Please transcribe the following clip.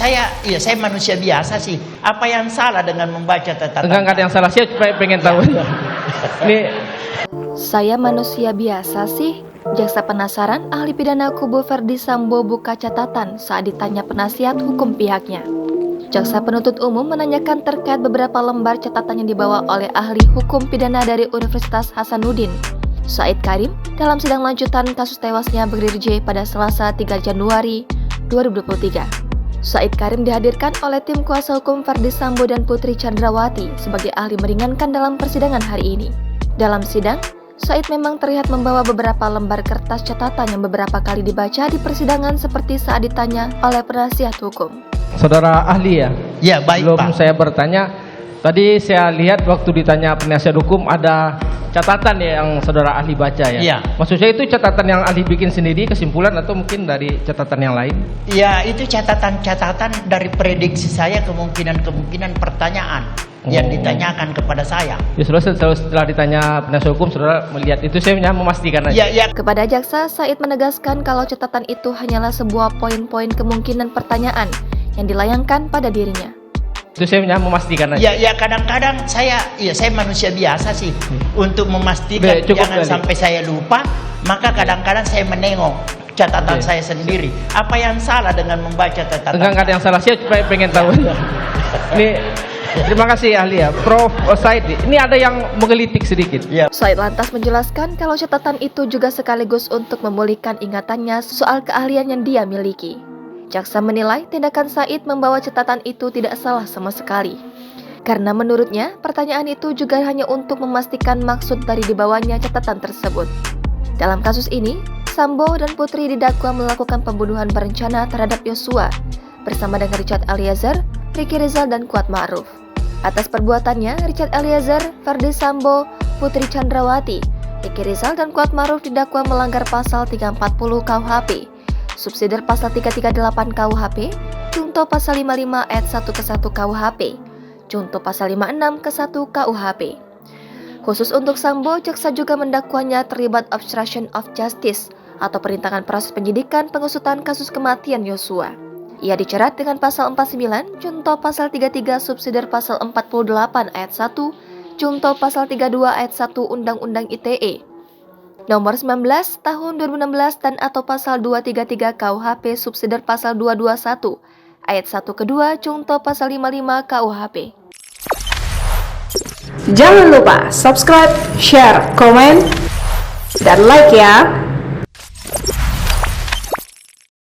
saya manusia biasa sih. Apa yang salah dengan membaca catatan? Enggak ada yang salah, saya cuma pengen tahu. Ini Saya manusia biasa sih. Jaksa penasaran ahli pidana kubu Verdi Sambo buka catatan saat ditanya penasihat hukum pihaknya. Jaksa penuntut umum menanyakan terkait beberapa lembar catatan yang dibawa oleh ahli hukum pidana dari Universitas Hasanuddin, Said Karim, dalam sidang lanjutan kasus tewasnya Brigadir J pada Selasa 3 Januari 2023. Said Karim dihadirkan oleh tim kuasa hukum Verdi Sambo dan Putri Chandrawati sebagai ahli meringankan dalam persidangan hari ini. Dalam sidang, Said memang terlihat membawa beberapa lembar kertas catatan yang beberapa kali dibaca di persidangan seperti saat ditanya oleh penasihat hukum. saudara ahli ya? Ya, baik, Belum Pak. saya bertanya, tadi saya lihat waktu ditanya penasihat hukum ada catatan ya yang saudara ahli baca ya? Iya. Maksud saya itu catatan yang ahli bikin sendiri, kesimpulan atau mungkin dari catatan yang lain? Ya, itu catatan-catatan dari prediksi saya, kemungkinan pertanyaan yang ditanyakan kepada saya. Ya setelah ditanya penasihat hukum, saudara melihat itu, saya hanya memastikan aja. Ya, Kepada jaksa, Said menegaskan kalau catatan itu hanyalah sebuah poin-poin kemungkinan pertanyaan yang dilayangkan pada dirinya. Itu saya hanya memastikan aja. ya kadang-kadang saya manusia biasa sih. Untuk memastikan Baik, cukup jangan kali. sampai saya lupa, maka kadang-kadang saya menengok catatan Oke. saya sendiri. Apa yang salah dengan membaca catatan? Enggak ada yang salah, saya cuma pengen tahu. Ini terima kasih ahli ya, Prof. Said. Ini ada yang menggelitik sedikit. Ya. Said lantas menjelaskan kalau catatan itu juga sekaligus untuk memulihkan ingatannya soal keahlian yang dia miliki. Jaksa menilai tindakan Said membawa catatan itu tidak salah sama sekali. Karena menurutnya, pertanyaan itu juga hanya untuk memastikan maksud dari dibawanya catatan tersebut. Dalam kasus ini, Sambo dan Putri didakwa melakukan pembunuhan berencana terhadap Yosua bersama dengan Richard Eliezer, Ricky Rizal, dan Kuat Ma'ruf. Atas perbuatannya, Richard Eliezer, Verdi Sambo, Putri Chandrawati, Ricky Rizal, dan Kuat Ma'ruf didakwa melanggar pasal 340 KUHP, subsidiar pasal 338 KUHP, junto pasal 55 ayat 1 ke 1 KUHP, junto pasal 56 ke 1 KUHP. Khusus untuk Sambo, jaksa juga mendakwanya terlibat obstruction of justice atau perintangan proses penyidikan pengusutan kasus kematian Yosua. Ia dicerat dengan pasal 49, junto pasal 33 subsidiar pasal 48 ayat 1, junto pasal 32 ayat 1 Undang-Undang ITE nomor 19 tahun 2016 dan atau pasal 233 KUHP subsidiar pasal 221 ayat 1 kedua junto pasal 55 KUHP. Jangan lupa subscribe, share, komen, dan like ya.